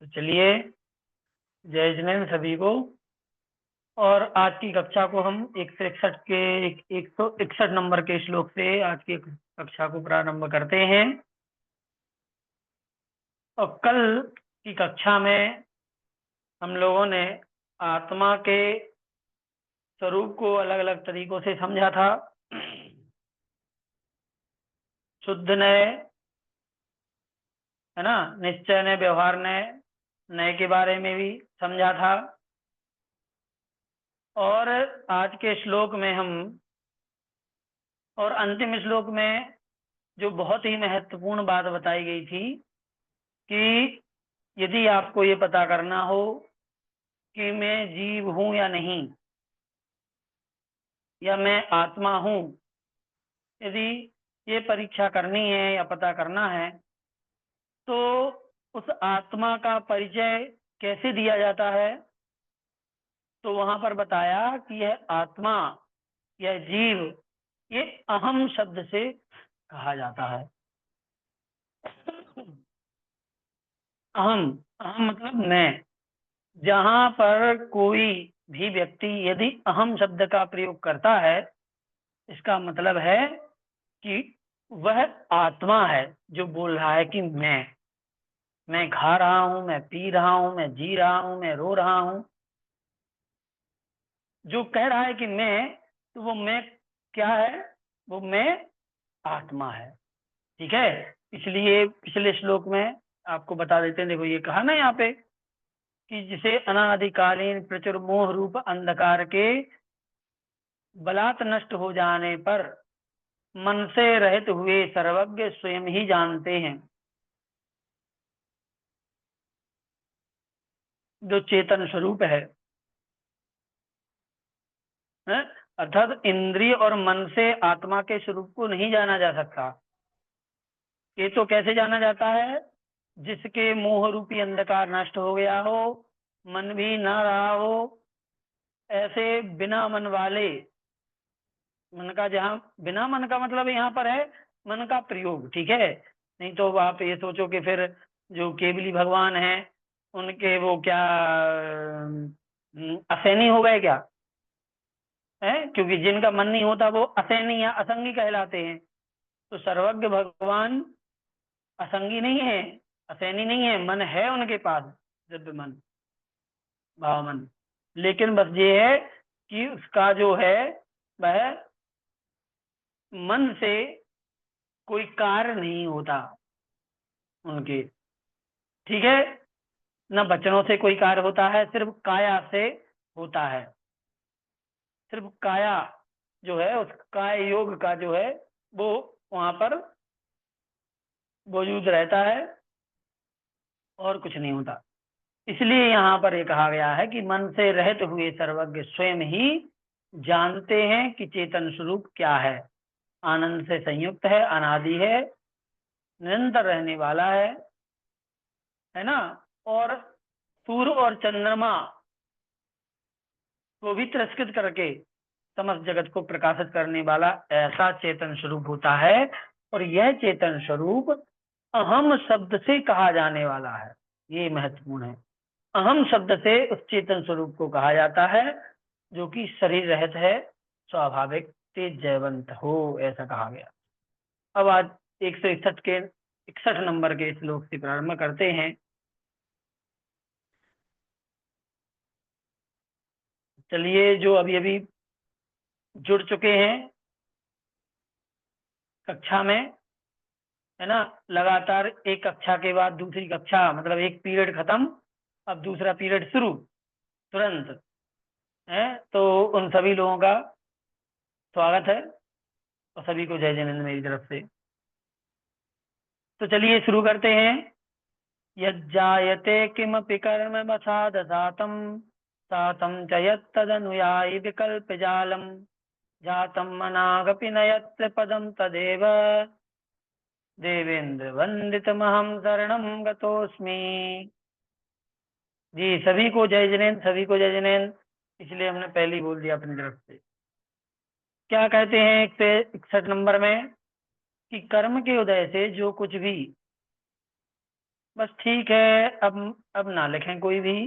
तो चलिए, जय जिनेंद्र सभी को। और आज की कक्षा को हम 161 नंबर के श्लोक से आज की कक्षा को प्रारंभ करते हैं। और कल की कक्षा में हम लोगों ने आत्मा के स्वरूप को अलग अलग तरीकों से समझा था। शुद्ध नय, है ना, निश्चय नय, व्यवहार नय, नय के बारे में भी समझा था। और आज के श्लोक में हम, और अंतिम श्लोक में जो बहुत ही महत्वपूर्ण बात बताई गई थी कि यदि आपको ये पता करना हो कि मैं जीव हूं या नहीं, या मैं आत्मा हूं, यदि ये परीक्षा करनी है या पता करना है, तो उस आत्मा का परिचय कैसे दिया जाता है। तो वहां पर बताया कि यह आत्मा, यह जीव, ये अहम शब्द से कहा जाता है। अहम, अहम मतलब मैं। जहां पर कोई भी व्यक्ति यदि अहम शब्द का प्रयोग करता है, इसका मतलब है कि वह आत्मा है जो बोल रहा है कि मैं खा रहा हूं, मैं पी रहा हूं, मैं जी रहा हूं, मैं रो रहा हूं। जो कह रहा है कि मैं, तो वो मैं क्या है? वो मैं आत्मा है। ठीक है। इसलिए पिछले श्लोक में आपको बता देते हैं। देखो, ये कहा ना यहाँ पे कि जिसे अनादिकालीन प्रचुर मोह रूप अंधकार के बलात् नष्ट हो जाने पर मन से रहित हुए सर्वज्ञ स्वयं ही जानते हैं। जो चेतन स्वरूप है, अर्थात इंद्रिय और मन से आत्मा के स्वरूप को नहीं जाना जा सकता। ये तो कैसे जाना जाता है? जिसके मोह रूपी अंधकार नष्ट हो गया हो, मन भी ना रहा हो, ऐसे बिना मन वाले, मन का, जहाँ बिना मन का मतलब यहाँ पर है मन का प्रयोग। ठीक है। नहीं तो आप ये सोचो कि फिर जो केवली भगवान है उनके वो क्या असैनी हो गए क्या? है, क्योंकि जिनका मन नहीं होता वो असैनी या असंगी कहलाते हैं। तो सर्वज्ञ भगवान असंगी नहीं है, असैनी नहीं है, मन है उनके पास, दिव्य मन, भाव मन। लेकिन बस ये है कि उसका जो है वह मन से कोई कार्य नहीं होता उनके। ठीक है। न वचनों से कोई कार्य होता है, सिर्फ काया से होता है। सिर्फ काया जो है, उस काय योग का जो है वो वहां पर मौजूद रहता है, और कुछ नहीं होता। इसलिए यहाँ पर ये कहा गया है कि मन से रहित हुए सर्वज्ञ स्वयं ही जानते हैं कि चेतन स्वरूप क्या है। आनंद से संयुक्त है, अनादि है, निरंतर रहने वाला है ना। और सूर्य और चंद्रमा को भी तिरस्कृत करके समस्त जगत को प्रकाशित करने वाला ऐसा चेतन स्वरूप होता है। और यह चेतन स्वरूप अहम शब्द से कहा जाने वाला है। ये महत्वपूर्ण है। अहम शब्द से उस चेतन स्वरूप को कहा जाता है जो कि शरीर रहित है, स्वाभाविक, तेज जयवंत हो, ऐसा कहा गया। अब आज 161 नंबर के श्लोक से प्रारंभ करते हैं। चलिए, जो अभी अभी जुड़ चुके हैं कक्षा में, है ना, लगातार एक कक्षा के बाद दूसरी कक्षा, मतलब एक पीरियड खत्म, अब दूसरा पीरियड शुरू तुरंत है। तो उन सभी लोगों का स्वागत है, और सभी को जय जिनेंद्र मेरी तरफ से। तो चलिए शुरू करते हैं। यज्जायते किमपि कर्म वसादसातं सातं च यत्तदनुयायि विकल्पजालं जातं मनागपि न यत्र पदं तदेव देवेंद्र वंदितमहं शरणं गतोऽस्मि। जी, सभी को जय जिनेंद्र, सभी को जय जिनेंद्र। इसलिए हमने पहले ही बोल दिया अपनी तरफ से। क्या कहते हैं 161 नंबर में कि कर्म के उदय से जो कुछ भी बस ठीक है। अब ना लिखें कोई भी,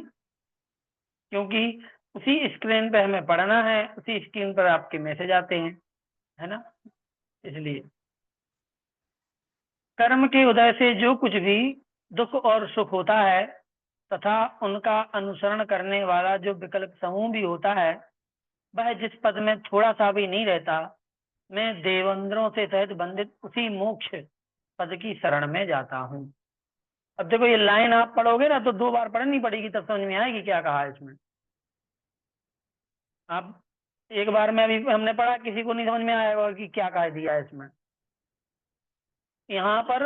क्योंकि उसी स्क्रीन पे हमें पढ़ना है, उसी स्क्रीन पर आपके मैसेज आते हैं, है ना, इसलिए। कर्म के उदय से जो कुछ भी दुख और सुख होता है तथा उनका अनुसरण करने वाला जो विकल्प समूह भी होता है, वह जिस पद में थोड़ा सा भी नहीं रहता, मैं देवेंद्रों से सहित बंधित उसी मोक्ष पद की शरण में जाता हूँ। अब देखो ये लाइन आप पढ़ोगे ना तो 2 बार पढ़नी पड़ेगी, तब समझ में आएगी क्या कहा है इसमें। आप एक बार में अभी हमने पढ़ा, किसी को नहीं समझ में आएगा कि क्या कह दिया है इसमें। यहाँ पर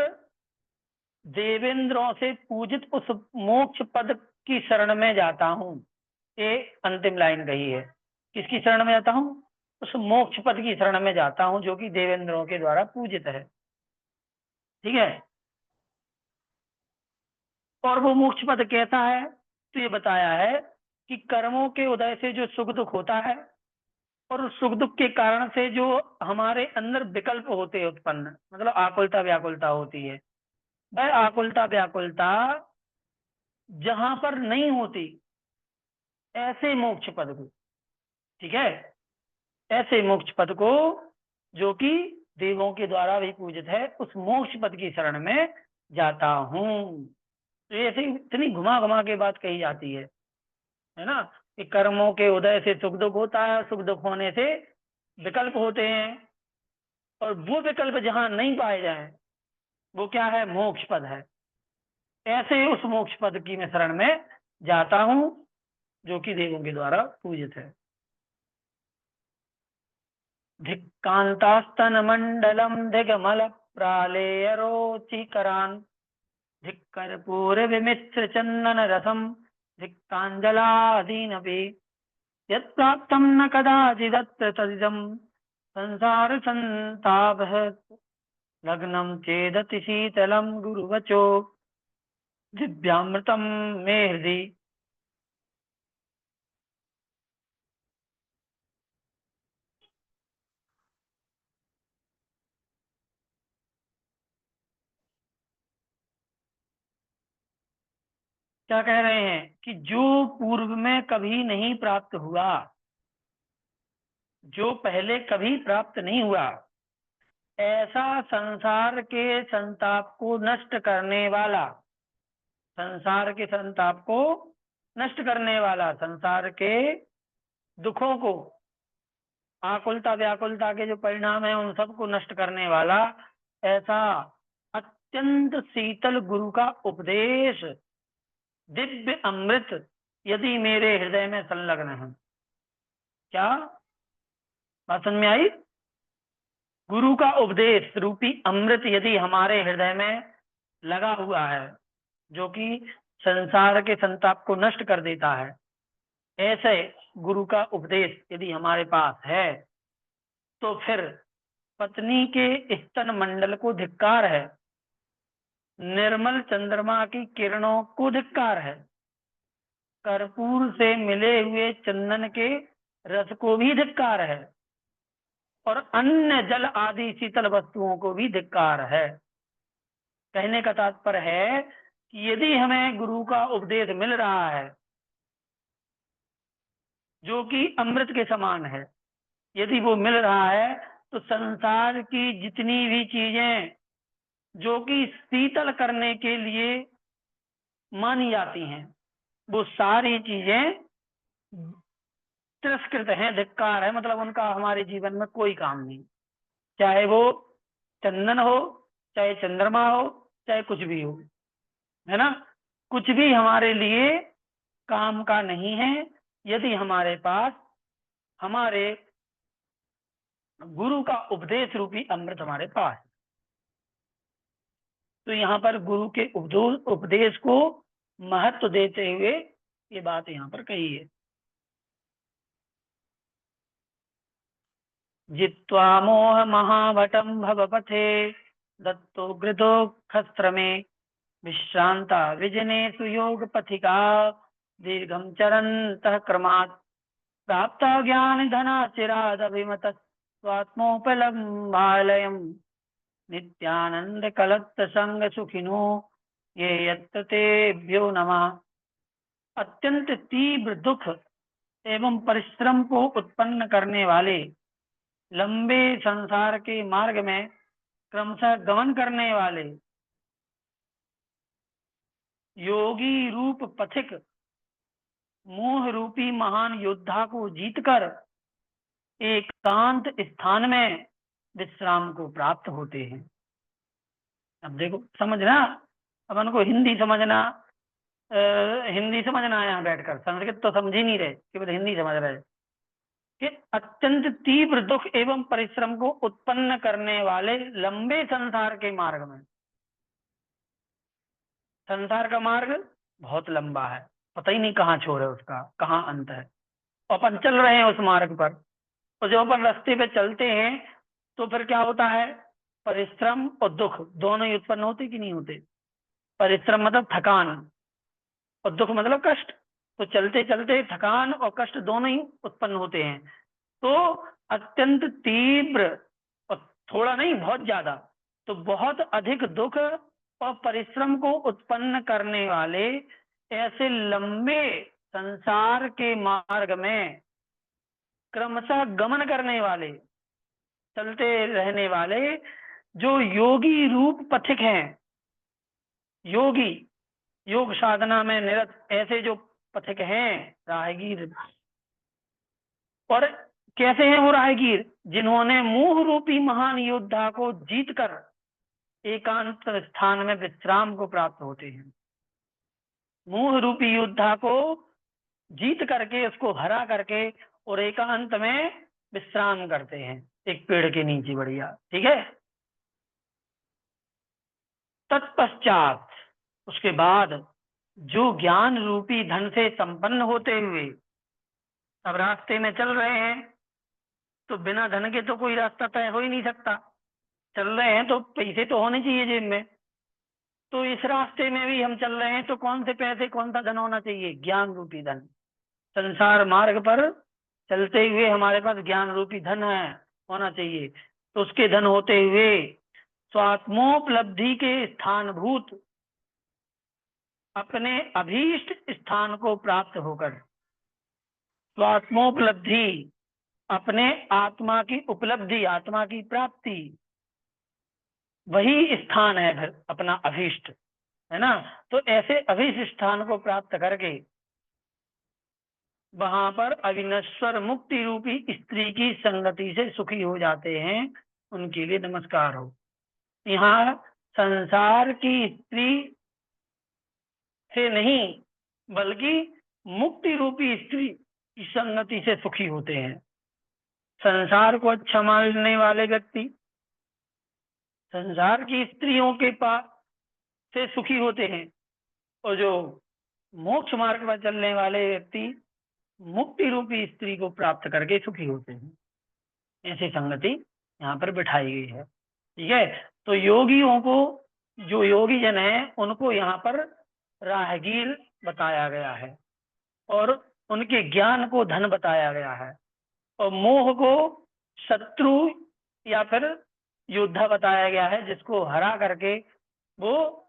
देवेंद्रों से पूजित उस मोक्ष पद की शरण में जाता हूँ, ये अंतिम लाइन कही है। किसकी शरण में जाता हूँ? उस मोक्ष पद की शरण में जाता हूँ जो कि देवेंद्रों के द्वारा पूजित है। ठीक है। और वो मोक्ष पद कैसा है? तो ये बताया है कि कर्मों के उदय से जो सुख दुख होता है और उस सुख दुख के कारण से जो हमारे अंदर विकल्प होते हैं उत्पन्न, मतलब आकुलता व्याकुलता होती है, वह आकुलता व्याकुलता जहां पर नहीं होती, ऐसे मोक्ष पद को, ठीक है, ऐसे मोक्ष पद को जो कि देवों के द्वारा भी पूजित है, उस मोक्ष पद की शरण में जाता हूँ। तो ऐसे इतनी घुमा घुमा के बात कही जाती है ना, कि कर्मों के उदय से सुख दुख होता है, सुख दुख होने से विकल्प होते हैं, और वो विकल्प जहां नहीं पाए जाए वो क्या है? मोक्ष पद है। ऐसे उस मोक्ष पद की मैं शरण में जाता हूँ जो कि देवों के द्वारा पूजित है। धिक्कांतास्तन मंडलम दिगमल प्रालेयरोचिकरान धिक्कर्पूर विमिश्र चंदन रसम धिक्कांजलादीनपि यत्प्राप्तं न कदाचिदत्र तदिदं संसार संतापः लग्नं चेदति शीतलं गुरुवचो दिव्यामृतं मे हृदि। क्या कह रहे हैं कि जो पूर्व में कभी नहीं प्राप्त हुआ, जो पहले कभी प्राप्त नहीं हुआ, ऐसा संसार के संताप को नष्ट करने वाला, संसार के संताप को नष्ट करने वाला, संसार के दुखों को, आकुलता व्याकुलता के जो परिणाम है उन सबको नष्ट करने वाला ऐसा अत्यंत शीतल गुरु का उपदेश, दिव्य अमृत यदि मेरे हृदय में संलग्न है। क्या बात समझ में आई? गुरु का उपदेश रूपी अमृत यदि हमारे हृदय में लगा हुआ है, जो कि संसार के संताप को नष्ट कर देता है, ऐसे गुरु का उपदेश यदि हमारे पास है, तो फिर पत्नी के स्तन मंडल को धिक्कार है, निर्मल चंद्रमा की किरणों को धिक्कार है, कर्पूर से मिले हुए चंदन के रस को भी धिक्कार है, और अन्य जल आदि शीतल वस्तुओं को भी धिक्कार है। कहने का तात्पर्य है कि यदि हमें गुरु का उपदेश मिल रहा है जो कि अमृत के समान है, यदि वो मिल रहा है, तो संसार की जितनी भी चीजें जो कि शीतल करने के लिए मानी जाती हैं, वो सारी चीजें तिरस्कृत हैं, धिक्कार है, मतलब उनका हमारे जीवन में कोई काम नहीं। चाहे वो चंदन हो, चाहे चंद्रमा हो, चाहे कुछ भी हो, है ना, कुछ भी हमारे लिए काम का नहीं है यदि हमारे पास हमारे गुरु का उपदेश रूपी अमृत हमारे पास। तो यहाँ पर गुरु के उपदेश को महत्व देते हुए ये बात यहाँ पर कही है। जित्वा मोह महावटम भवपथे दत्तो गृधो खस्त्र में विश्रांता विजने सुयोग पथिका दीर्घम चरन्तः क्रमात् प्राप्त ज्ञान धना चिराद अभिमत स्वात्मोपलम्भालयम् नित्यानंद कलत्त संग सुखिनो ये यत्तेभ्यो नमः। अत्यंत तीव्र दुख एवं परिश्रम को उत्पन्न करने वाले लंबे संसार के मार्ग में क्रमशः गमन करने वाले योगी रूप पथिक मोह रूपी महान योद्धा को जीतकर एकांत स्थान में विश्राम को प्राप्त होते हैं। अब देखो समझना, अपन को हिंदी समझना, हिंदी समझना यहाँ बैठकर, संस्कृत तो समझ ही नहीं रहे, केवल हिंदी समझ रहे कि अत्यंत तीव्र दुख एवं परिश्रम को उत्पन्न करने वाले लंबे संसार के मार्ग में, संसार का मार्ग बहुत लंबा है, पता ही नहीं कहाँ छोर है उसका, कहाँ अंत है, अपन चल रहे हैं उस मार्ग पर। तो जब अपन रास्ते पे चलते हैं तो फिर क्या होता है, परिश्रम और दुख दोनों ही उत्पन्न होते कि नहीं होते। परिश्रम मतलब थकान और दुख मतलब कष्ट। तो चलते चलते थकान और कष्ट दोनों ही उत्पन्न होते हैं। तो अत्यंत तीव्र और थोड़ा नहीं बहुत ज्यादा, तो बहुत अधिक दुख और परिश्रम को उत्पन्न करने वाले ऐसे लंबे संसार के मार्ग में क्रमशः गमन करने वाले, चलते रहने वाले जो योगी रूप पथिक हैं, योगी योग साधना में निरत ऐसे जो पथिक हैं, राहगीर। और कैसे हैं वो राहगीर, जिन्होंने मोह रूपी महान योद्धा को जीतकर एकांत स्थान में विश्राम को प्राप्त होते हैं। मोह रूपी योद्धा को जीत करके, उसको हरा करके और एकांत में विश्राम करते हैं एक पेड़ के नीचे, बढ़िया, ठीक है। तत्पश्चात उसके बाद जो ज्ञान रूपी धन से संपन्न होते हुए, अब रास्ते में चल रहे हैं तो बिना धन के तो कोई रास्ता तय हो ही नहीं सकता। चल रहे हैं तो पैसे तो होने चाहिए जेब में। तो इस रास्ते में भी हम चल रहे हैं तो कौन से पैसे, कौन सा धन होना चाहिए, ज्ञान रूपी धन। संसार मार्ग पर चलते हुए हमारे पास ज्ञान रूपी धन है, होना चाहिए। तो उसके धन होते हुए स्वात्मोपलब्धि के स्थानभूत अपने अभीष्ट स्थान को प्राप्त होकर, स्वात्मोपलब्धि अपने आत्मा की उपलब्धि, आत्मा की प्राप्ति, वही स्थान है फिर अपना अभीष्ट, है ना। तो ऐसे अभीष्ट स्थान को प्राप्त करके वहां पर अविनश्वर मुक्ति रूपी स्त्री की संगति से सुखी हो जाते हैं, उनके लिए नमस्कार हो। यहाँ संसार की स्त्री से नहीं, बल्कि मुक्ति रूपी स्त्री की संगति से सुखी होते हैं। संसार को अच्छा मानने वाले व्यक्ति संसार की स्त्रियों के पास से सुखी होते हैं, और जो मोक्ष मार्ग पर चलने वाले व्यक्ति मुक्ति रूपी स्त्री को प्राप्त करके सुखी होते हैं। ऐसी संगति यहाँ पर बिठाई गई है, ठीक है। तो योगियों को, जो योगी जन है, उनको यहाँ पर राहगीर बताया गया है, और उनके ज्ञान को धन बताया गया है, और मोह को शत्रु या फिर योद्धा बताया गया है, जिसको हरा करके वो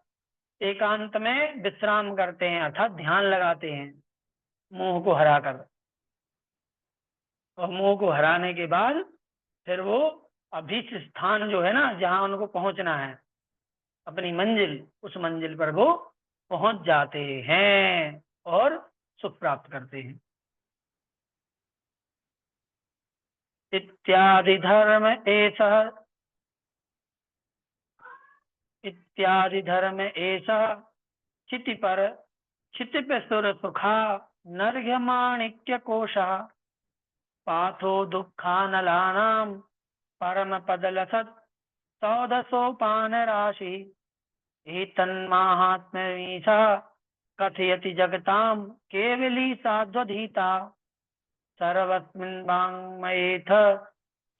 एकांत में विश्राम करते हैं, अर्थात ध्यान लगाते हैं मोह को हरा कर। और मोह को हराने के बाद फिर वो अभीष्ट स्थान जो है ना, जहाँ उनको पहुंचना है, अपनी मंजिल, उस मंजिल पर वो पहुंच जाते हैं और सुख प्राप्त करते हैं। इत्यादि धर्म एषः, इत्यादि धर्म एषः क्षितिपर क्षितिपसुर सुखा नर्घ्यमाणिक्य कोशः पाथो दुःखानलानां परम पदलसत् सौदसोपान राशि एतन्माहात्म्यमीशा कथयति जगतां केवली साध्वधीता सर्वस्मिन् वाङ्मयेऽथ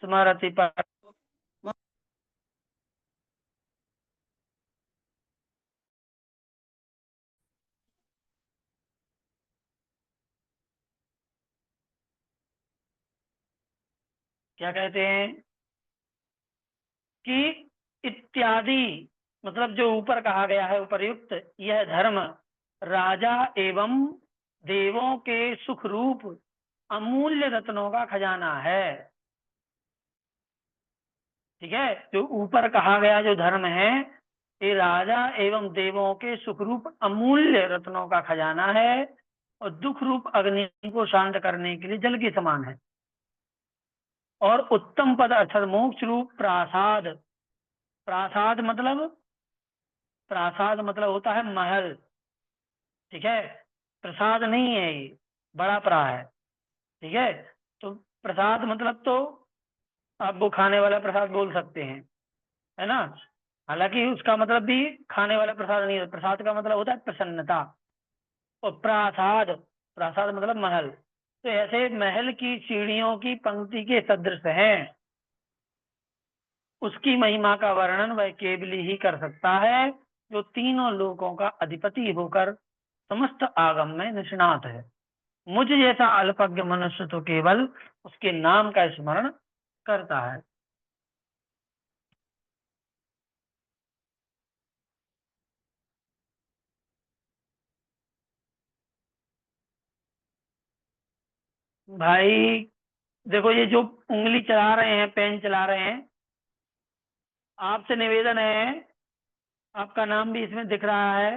स्मरति पर। क्या कहते हैं कि इत्यादि मतलब जो ऊपर कहा गया है उपर्युक्त यह धर्म राजा एवं देवों के सुख रूप अमूल्य रत्नों का खजाना है। ठीक है, जो ऊपर कहा गया जो धर्म है ये राजा एवं देवों के सुख रूप अमूल्य रत्नों का खजाना है और दुख रूप अग्नि को शांत करने के लिए जल के समान है। और उत्तम पद अर्थात मोक्ष रूप प्रासाद, प्रासाद मतलब, प्रासाद मतलब होता है महल। ठीक है, प्रसाद नहीं है ये, बड़ा प्रा है। ठीक है, तो प्रसाद मतलब तो आप वो खाने वाला प्रसाद बोल सकते हैं, है ना। हालांकि उसका मतलब भी खाने वाला प्रसाद नहीं है, प्रसाद का मतलब होता है प्रसन्नता। और प्रासाद, प्रासाद मतलब महल, तो ऐसे महल की सीढ़ियों की पंक्ति के सदृश हैं। उसकी महिमा का वर्णन वह केवल ही कर सकता है जो तीनों लोकों का अधिपति होकर समस्त आगम में निष्णात है। मुझ जैसा अल्पज्ञ मनुष्य तो केवल उसके नाम का स्मरण करता है। भाई देखो, ये जो उंगली चला रहे हैं, पेन चला रहे हैं, आपसे निवेदन है, आपका नाम भी इसमें दिख रहा है,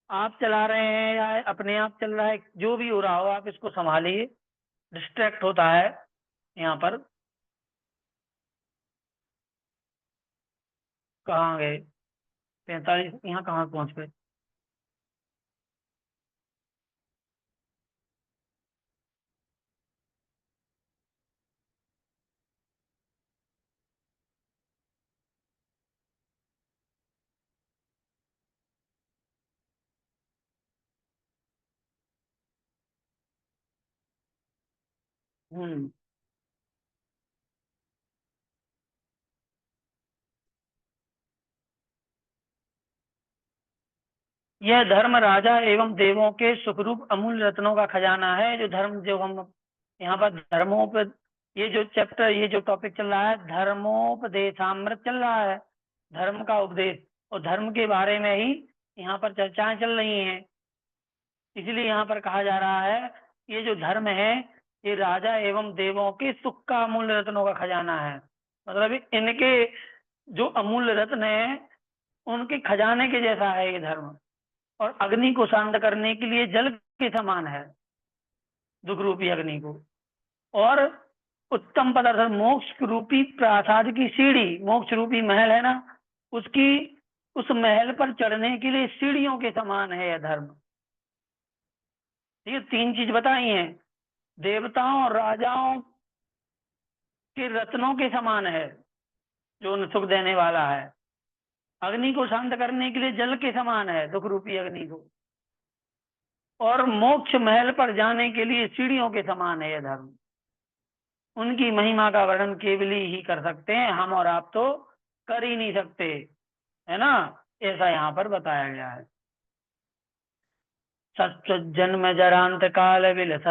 आप चला रहे हैं या अपने आप चल रहा है, जो भी हो रहा हो आप इसको संभालिए, डिस्ट्रैक्ट होता है यहाँ पर। कहाँ गए 45, यहाँ कहाँ पहुंच गए। हम्म, यह धर्म राजा एवं देवों के सुखरूप अमूल्य रत्नों का खजाना है। जो धर्म, जो हम यहाँ पर धर्मों पर, ये जो चैप्टर, ये जो टॉपिक चल रहा है धर्मोपदेशामृत चल रहा है, धर्म का उपदेश, और धर्म के बारे में ही यहाँ पर चर्चाएं चल रही हैं। इसलिए यहाँ पर कहा जा रहा है ये जो धर्म है ये राजा एवं देवों के सुख का अमूल्य रत्नों का खजाना है। मतलब इनके जो अमूल्य रत्न है उनके खजाने के जैसा है ये धर्म, और अग्नि को शांत करने के लिए जल के समान है, दुख रूपी अग्नि को। और उत्तम पदार्थ मोक्ष रूपी प्रासाद की सीढ़ी, मोक्ष रूपी महल है ना, उसकी, उस महल पर चढ़ने के लिए सीढ़ियों के समान है यह धर्म। ये तीन चीज बताई हैं, देवताओं और राजाओं के रत्नों के समान है जो उन्हें सुख देने वाला है, अग्नि को शांत करने के लिए जल के समान है, दुख रूपी अग्नि को, और मोक्ष महल पर जाने के लिए सीढ़ियों के समान है यह धर्म। उनकी महिमा का वर्णन केवल ही कर सकते हैं हम, और आप तो कर ही नहीं सकते, है ना। ऐसा यहाँ पर बताया गया है। सत्व जन्म जरांत काल विलस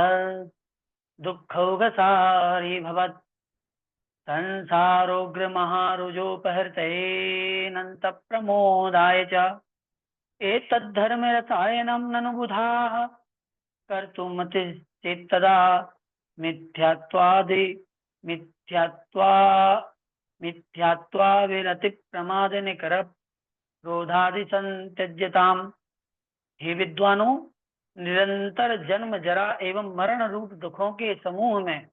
दुःखौघसारी भवत् संसारोग्र महारुजोपहृतेनन्त प्रमोदाय च एतद्धर्म रसायनं ननु बुधाः कर्तुमति चेत्तदा मिथ्यात्वादि मिथ्यात्वा मिथ्यात्वा विरति प्रमाद निकर क्रोधादि संत्यज्यताम्। हे विद्वानों, निरंतर जन्म जरा एवं मरण रूप दुखों के समूह में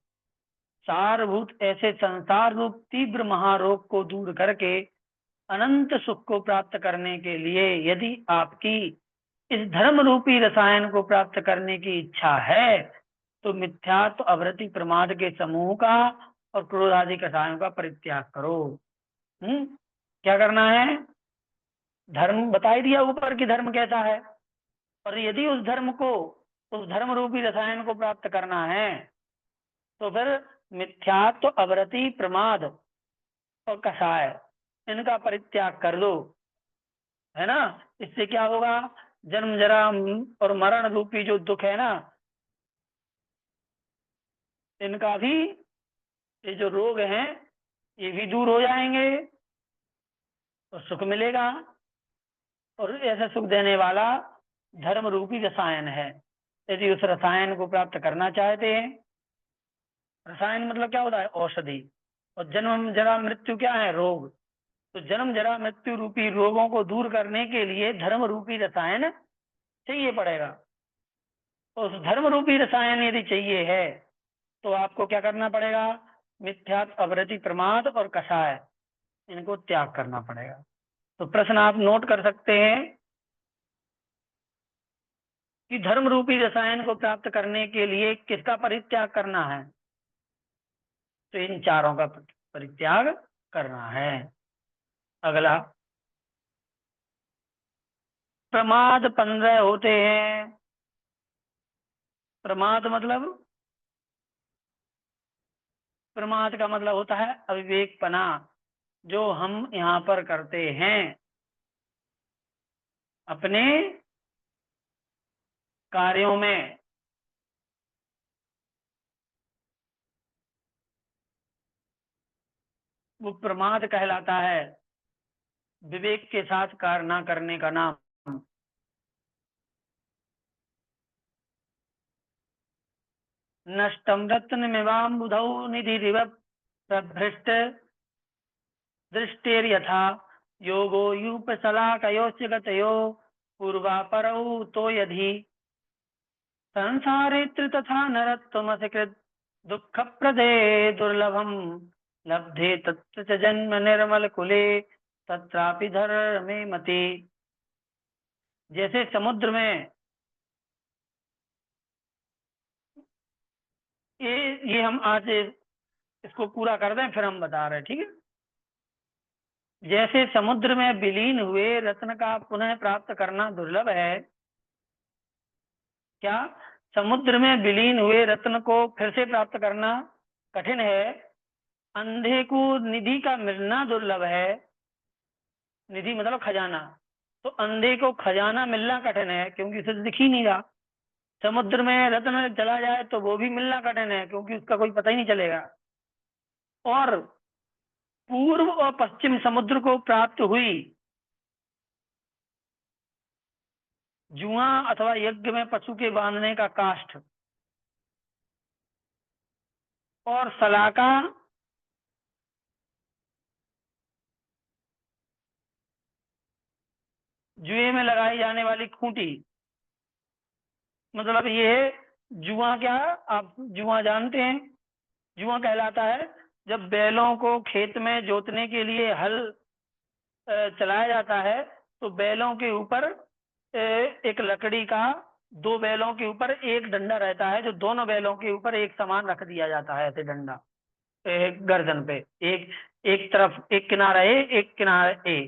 सारभूत ऐसे संसार रूप तीव्र महारोग को दूर करके अनंत सुख को प्राप्त करने के लिए यदि आपकी इस धर्म रूपी रसायन को प्राप्त करने की इच्छा है तो मिथ्यात्व अवृत्ति प्रमाद के समूह का और क्रोध आदि कषायों का परित्याग करो। क्या करना है, धर्म बता ही दिया ऊपर कि धर्म कैसा है, और यदि उस धर्म को, उस धर्म रूपी रसायन को प्राप्त करना है तो फिर मिथ्यात्व अवृत्ति प्रमाद और कषाय इनका परित्याग कर दो, है ना। इससे क्या होगा, जन्म जरा और मरण रूपी जो दुख है ना, इनका भी, ये जो रोग हैं ये भी दूर हो जाएंगे, तो सुख मिलेगा। और ऐसा सुख देने वाला धर्म रूपी रसायन है। यदि उस रसायन को प्राप्त करना चाहते हैं, रसायन मतलब क्या होता है? औषधि। और जन्म जरा मृत्यु क्या है? रोग। तो जन्म जरा मृत्यु रूपी रोगों को दूर करने के लिए धर्म रूपी रसायन चाहिए पड़ेगा। तो उस धर्म रूपी रसायन यदि चाहिए है तो आपको क्या करना पड़ेगा? मिथ्यात्व, अवृत्ति, प्रमाद और कषाय, इनको त्याग करना पड़ेगा। तो प्रश्न आप नोट कर सकते हैं कि धर्म रूपी रसायन को प्राप्त करने के लिए किसका परित्याग करना है? तो इन चारों का परित्याग करना है। अगला, प्रमाद 15 होते हैं। प्रमाद मतलब, प्रमाद का मतलब होता है अविवेकपना, जो हम यहाँ पर करते हैं अपने कार्यों में। वो प्रमाद कहलाता है। विवेक के साथ कार्य न करने का नाम। नष्टम रत्नमिवां बुधौ निधिरिव प्रभृष्ट दृष्टेर्यथा योगो यूपशलाकयोश्च गतयो पूर्वापरौ तो यदि संसारेत्र तथा नरत्वमसि कृत दुःख प्रदे दुर्लभम लब्धे तत्र च जन्म निर्मल कुले तत्रापि धर्मे मति। जैसे समुद्र में ये हम आज इसको पूरा कर दें, फिर हम बता रहे हैं, ठीक है। जैसे समुद्र में विलीन हुए रत्न का पुनः प्राप्त करना दुर्लभ है। क्या? समुद्र में विलीन हुए रत्न को फिर से प्राप्त करना कठिन है। अंधे को निधि का मिलना दुर्लभ है। निधि मतलब खजाना। तो अंधे को खजाना मिलना कठिन है क्योंकि उसे तो दिख ही नहीं रहा। समुद्र में रत्न चला जाए तो वो भी मिलना कठिन है क्योंकि उसका कोई पता ही नहीं चलेगा। और पूर्व और पश्चिम समुद्र को प्राप्त हुई जुआ अथवा यज्ञ में पशु के बांधने का काष्ठ और सलाका जुए में लगाई जाने वाली खूंटी। मतलब ये है जुआ। क्या आप जुआ जानते हैं? जुआ कहलाता है जब बैलों को खेत में जोतने के लिए हल चलाया जाता है तो बैलों के ऊपर एक लकड़ी का, दो बैलों के ऊपर एक डंडा रहता है जो दोनों बैलों के ऊपर एक समान रख दिया जाता है। ऐसे डंडा गर्दन पे, एक एक तरफ एक किनारा ए एक किनारा ए,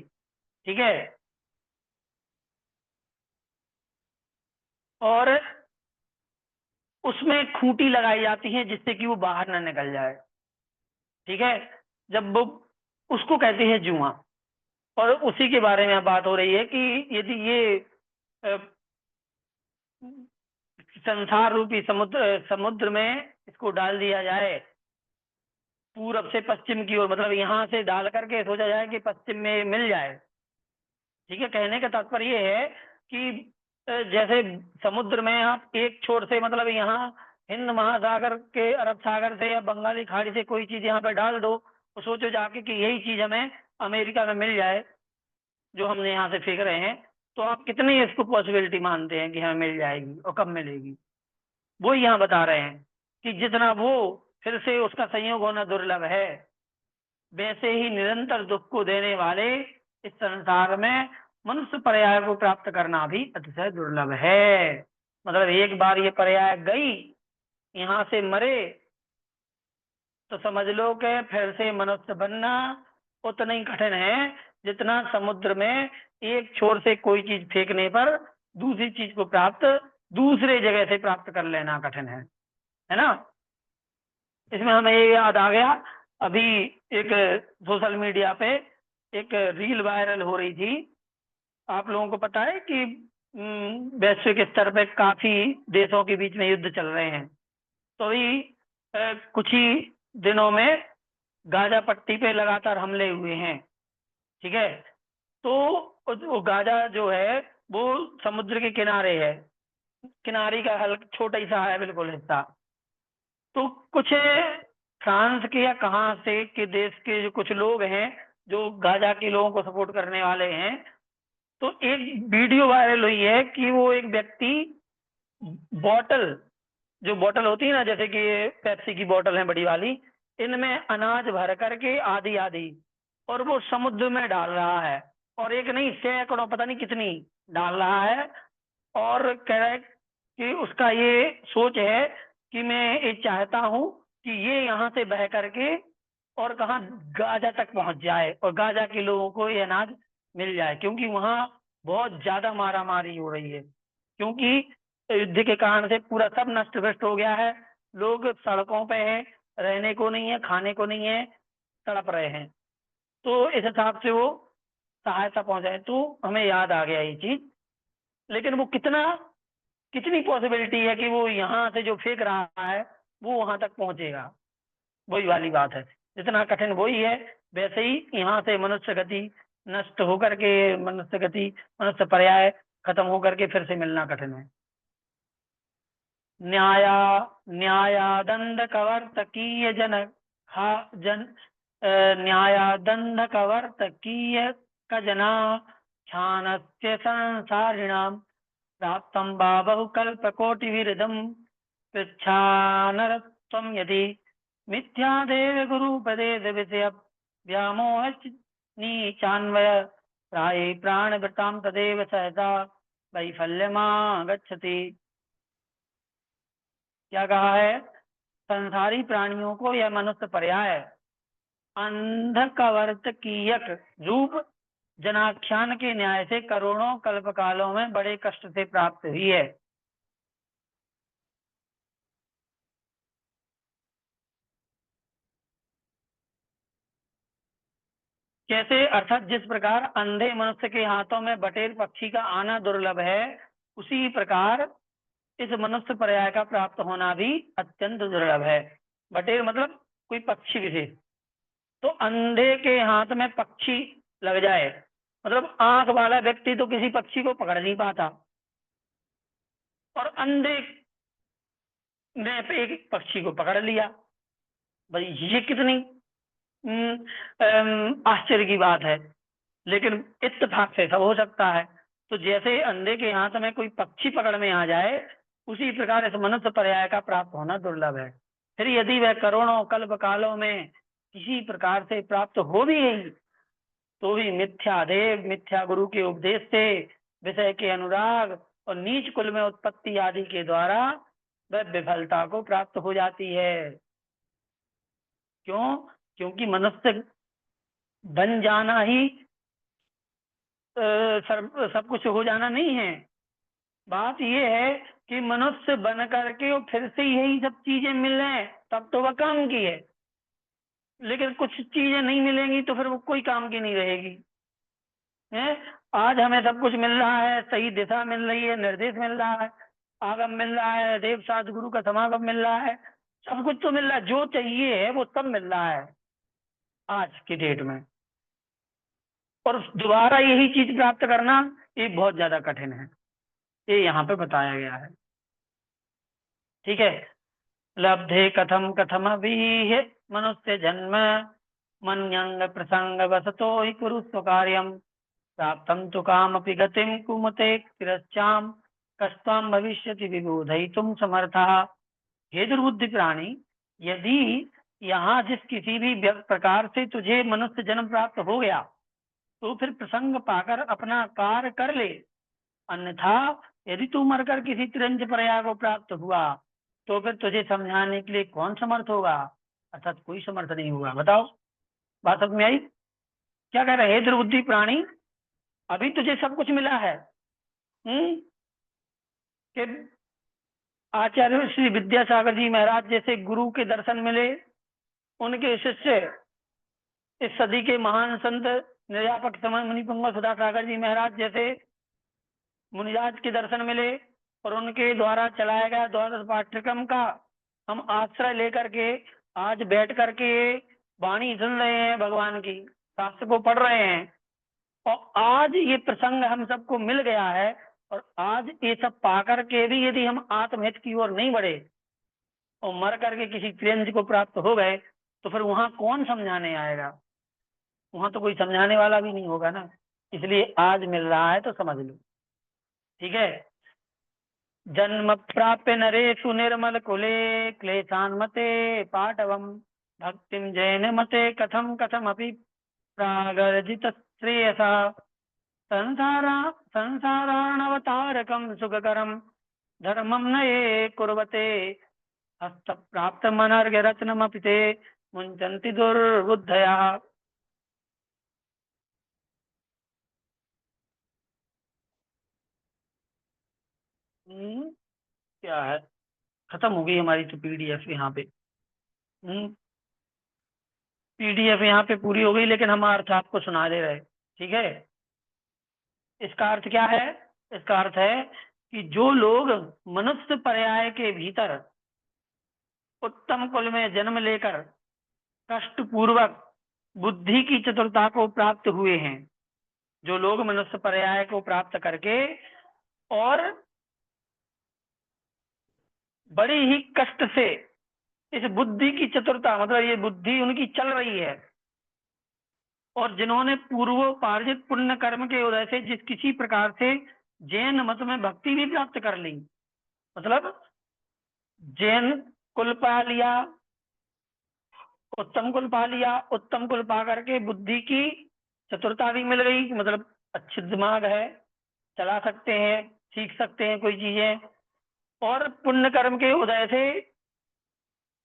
ठीक है। और उसमें खूंटी लगाई जाती है जिससे कि वो बाहर ना निकल जाए, ठीक है। जब वो, उसको कहते हैं जुआ। और उसी के बारे में बात हो रही है कि यदि ये अ, संसार रूपी समुद्र समुद्र में इसको डाल दिया जाए पूरब से पश्चिम की ओर, मतलब यहाँ से डाल करके सोचा जाए कि पश्चिम में मिल जाए, ठीक है। कहने का तात्पर्य ये है कि जैसे समुद्र में आप एक छोर से, मतलब यहाँ हिंद महासागर के अरब सागर से या बंगाली खाड़ी से कोई चीज यहाँ पे डाल दो तो सोचो जाके कि यही चीज हमें अमेरिका में मिल जाए जो हमने यहाँ से फेंक रहे हैं, तो आप कितनी इसको पॉसिबिलिटी मानते हैं कि हमें मिल जाएगी और कब मिलेगी? वो यहाँ बता रहे हैं कि जितना वो फिर से उसका संयोग होना दुर्लभ है, वैसे ही निरंतर दुख को देने वाले इस संसार में मनुष्य पर्याय को प्राप्त करना भी अतिशय दुर्लभ है। मतलब एक बार ये पर्याय गई, यहाँ से मरे तो समझ लो कि फिर से मनुष्य बनना उतना ही कठिन है जितना समुद्र में एक छोर से कोई चीज फेंकने पर दूसरी चीज को प्राप्त दूसरे जगह से प्राप्त कर लेना कठिन है ना। इसमें हमें ये याद आ गया, अभी एक सोशल मीडिया पे एक रील वायरल हो रही थी। आप लोगों को पता है कि वैश्विक स्तर पे काफी देशों के बीच में युद्ध चल रहे हैं। तो अभी कुछ ही दिनों में गाजा पट्टी पे लगातार हमले हुए हैं, ठीक है। तो वो गाजा जो है वो समुद्र के किनारे है, किनारे का हल्का छोटा ही सा है बिल्कुल हिस्सा। तो कुछ फ्रांस के या कहाँ से के देश के जो कुछ लोग हैं जो गाजा के लोगों को सपोर्ट करने वाले हैं, तो एक वीडियो वायरल हुई है कि वो एक व्यक्ति बॉटल, जो बॉटल होती है ना, जैसे कि ये पेप्सी की बॉटल है बड़ी वाली, इनमें अनाज भर करके आधी आधी और वो समुद्र में डाल रहा है, और एक नहीं सैकड़ों पता नहीं कितनी डाल रहा है। और कह रहा है कि उसका ये सोच है कि मैं ये चाहता हूं कि ये यहाँ से बह करके और कहाँ गाजा तक पहुंच जाए और गाजा के लोगों को ये अनाज मिल जाए, क्योंकि वहाँ बहुत ज्यादा मारा मारी हो रही है, क्योंकि युद्ध के कारण से पूरा सब नष्ट भ्रष्ट हो गया है। लोग सड़कों पे हैं, रहने को नहीं है, खाने को नहीं है, तड़प रहे हैं। तो इस हिसाब से वो सहायता पहुंचाए, तो हमें याद आ गया ये चीज। लेकिन वो कितना, कितनी पॉसिबिलिटी है कि वो यहाँ से जो फेंक रहा है वो वहां तक पहुंचेगा, वही वाली बात है। जितना कठिन वही है, वैसे ही यहाँ से मनुष्य गति नष्ट होकर के, मनुष्य गति, मनुष्य पर्याय खत्म होकर के फिर से मिलना कठिन है। न्याया न्यायादंड कवर्तकीय जन हा जन न्यायादंड कवर्तकीय कजना ध्यानस्य संसारिणां प्राप्तं वा बहुकल्पकोटिविरदं पृच्छानरत्वं यदि मिथ्यादेव गुरुपदेशविषय व्यामोह नीचान्वय प्राये प्राणवृतां तदेव सहसा वैफल्यमागच्छति। क्या कहा है? संसारी प्राणियों को यह मनुष्य पर्याय अंधकवर्तकीयक रूप जनाख्यान के न्याय से करोड़ों कल्पकालों में बड़े कष्ट से प्राप्त हुई है। कैसे? अर्थात जिस प्रकार अंधे मनुष्य के हाथों में बटेर पक्षी का आना दुर्लभ है, उसी प्रकार इस मनुष्य पर्याय का प्राप्त होना भी अत्यंत दुर्लभ है। बटेर मतलब कोई पक्षी विशेष। तो अंधे के हाथ में पक्षी लग जाए, मतलब आंख वाला व्यक्ति तो किसी पक्षी को पकड़ नहीं पाता, और अंधे ने एक पक्षी को पकड़ लिया। भाई ये कितनी आश्चर्य की बात है। लेकिन इत्तेफाक से सब हो सकता है। तो जैसे अंधे के हाथ में कोई पक्षी पकड़ में आ जाए, उसी प्रकार इस मनुष्य पर्याय का प्राप्त होना दुर्लभ है। फिर यदि वह करोड़ों कल्प कालों में किसी प्रकार से प्राप्त हो भी गई, तो भी मिथ्या देव मिथ्या गुरु के उपदेश से, विषय के अनुराग और नीच कुल में उत्पत्ति आदि के द्वारा वह विफलता को प्राप्त हो जाती है। क्यों? क्योंकि मनुष्य बन जाना ही सब कुछ हो जाना नहीं है। बात यह है कि मनुष्य बन करके और फिर से यही सब चीजें मिल रहे हैं, तब तो वह काम की है। लेकिन कुछ चीजें नहीं मिलेंगी तो फिर वो कोई काम की नहीं रहेगी। है, आज हमें सब कुछ मिल रहा है, सही दिशा मिल रही है, निर्देश मिल रहा है, आगम मिल रहा है, देव साधु गुरु का समागम मिल रहा है, सब कुछ तो मिल रहा है, जो चाहिए है वो सब मिल रहा है आज की डेट में। और दोबारा यही चीज प्राप्त करना ये बहुत ज्यादा कठिन है, ये यहाँ पे बताया गया है। ठीक है। लब्धे कथम कथम अभीह मनुष्य जन्म मन्यंग प्रसंग वसतो ही कुरु स्वकार्यम प्राप्तम तु कामपि गतिम कुमते तिरश्चाम कस्त्वाम भविष्यति विबोधयितुम समर्थः। हे दुर्बुद्धि प्राणी, यदि यहाँ जिस किसी भी प्रकार से तुझे मनुष्य जन्म प्राप्त हो गया, तो फिर प्रसंग पाकर अपना कार्य कर ले। अन्यथा यदि तू मरकर किसी तिरंज पर्याय को प्राप्त हुआ, तो फिर तुझे समझाने के लिए कौन समर्थ होगा? अर्थात कोई समर्थ नहीं होगा। बताओ, बात समझ में आई? क्या कह रहे हैं? दुर्बुद्धि प्राणी, अभी तुझे सब कुछ मिला है, कि आचार्य श्री विद्यासागर जी महाराज जैसे गुरु के दर्शन मिले, उनके शिष्य इस सदी के महान संत निर्यापक समय मुनिपुंग सुधा सागर जी महाराज जैसे मुनिराज के दर्शन मिले, और उनके द्वारा चलाया गया द्वादश पाठ्यक्रम का हम आश्रय लेकर के आज बैठ करके वाणी सुन रहे हैं, भगवान की शास्त्र को पढ़ रहे हैं, और आज ये प्रसंग हम सबको मिल गया है, और आज ये सब पा करके भी यदि हम आत्महित की ओर नहीं बढ़े और मर करके किसी क्लेंज को प्राप्त हो गए, तो फिर वहां कौन समझाने आएगा? वहां तो कोई समझाने वाला भी नहीं होगा ना। इसलिए आज मिल रहा है तो समझ लो। ठीक है। जन्म प्राप्य नरेषु निर्मल कुले क्लेशान्मते पाटवम भक्तिम जैन मते कथम कथमपि प्रागर्जित श्रेयसा संसारा संसाराणवतारकम सुखकरम धर्मम न ये कुर्वते हस्त प्राप्त मनर्घ्य रत्नमपि ते मुंचन्ति दुर्बुद्धया। क्या है? खत्म हो गई हमारी तो पीडीएफ यहाँ पे। हम्म पीडीएफ यहाँ पे पूरी हो गई, लेकिन हम अर्थ आपको सुना दे रहे। ठीक है। इसका अर्थ क्या है? इसका अर्थ है कि जो लोग मनुष्य पर्याय के भीतर उत्तम कुल में जन्म लेकर कष्ट पूर्वक बुद्धि की चतुरता को प्राप्त हुए हैं, जो लोग मनुष्य पर्याय को प्राप्त करके और बड़ी ही कष्ट से इस बुद्धि की चतुरता, मतलब ये बुद्धि उनकी चल रही है, और जिन्होंने पूर्वोपार्जित पुण्य कर्म के उदय से जिस किसी प्रकार से जैन मत में भक्ति भी प्राप्त कर ली, मतलब जैन कुल पा लिया, उत्तम कुल पा लिया, उत्तम कुल पा करके बुद्धि की चतुरता भी मिल गई, मतलब अच्छे दिमाग है, चला सकते हैं, सीख सकते हैं कोई चीजें, और पुण्य कर्म के उदय से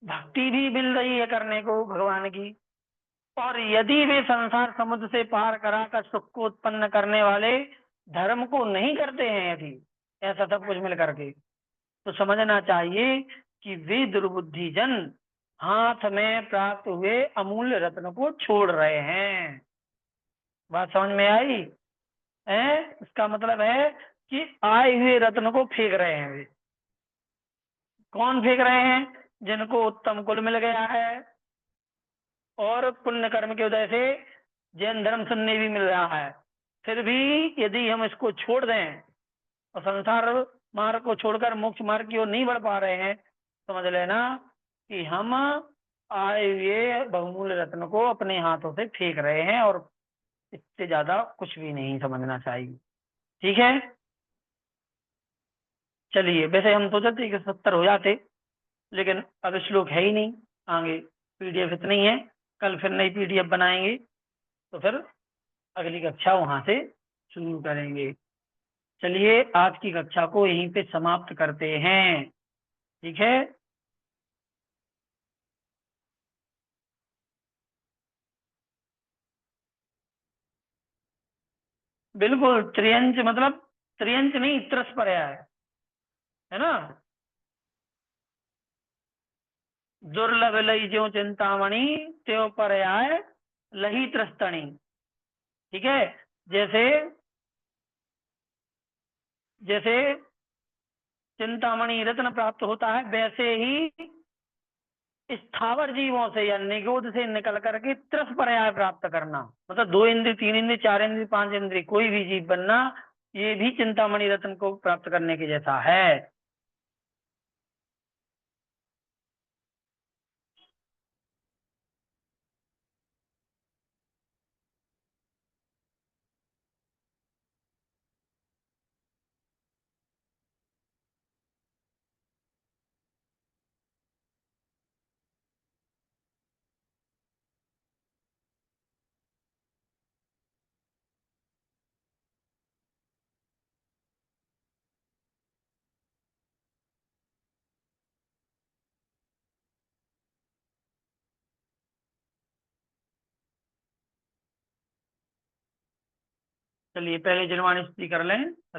भक्ति भी मिल रही है करने को भगवान की। और यदि वे संसार समुद्र से पार कराकर सुख को उत्पन्न करने वाले धर्म को नहीं करते हैं, यदि ऐसा सब कुछ मिल करके, तो समझना चाहिए कि वे दुर्बुद्धि जन हाथ में प्राप्त हुए अमूल्य रत्न को छोड़ रहे हैं। बात समझ में आई? है, इसका मतलब है कि आए हुए रत्न को फेंक रहे हैं वे। कौन फेंक रहे हैं? जिनको उत्तम कुल मिल गया है और पुण्य कर्म के उदय से जैन धर्म सुनने भी मिल रहा है, फिर भी यदि हम इसको छोड़ दें और संसार मार्ग को छोड़कर मोक्ष मार्ग की ओर नहीं बढ़ पा रहे हैं, समझ लेना कि हम आए हुए बहुमूल्य रत्न को अपने हाथों से फेंक रहे हैं, और इससे ज्यादा कुछ भी नहीं समझना चाहिए। ठीक है। चलिए, वैसे हम सोचे थे कि 70 हो जाते, लेकिन अब श्लोक है ही नहीं आगे, पीडीएफ इतनी है। कल फिर नई पीडीएफ बनाएंगे, तो फिर अगली कक्षा वहां से शुरू करेंगे। चलिए, आज की कक्षा को यहीं पे समाप्त करते हैं। ठीक है। बिल्कुल, त्रियंच मतलब त्रियंच नहीं, त्रस पर है ना। दुर्लभ लई ज्यो चिंतामणि, त्यों पर आए लही त्रस्तणी। ठीक है। जैसे जैसे चिंतामणि रत्न प्राप्त होता है, वैसे ही स्थावर जीवों से या निगोद से निकल करके त्रस पर्याय प्राप्त करना, मतलब 2 इंद्रिय, 3 इंद्रिय, 4 इंद्रिय, 5 इंद्रिय, कोई भी जीव बनना, ये भी चिंतामणि रत्न को प्राप्त करने के जैसा है। चलिए, पहले जलवान स्त्री कर लें।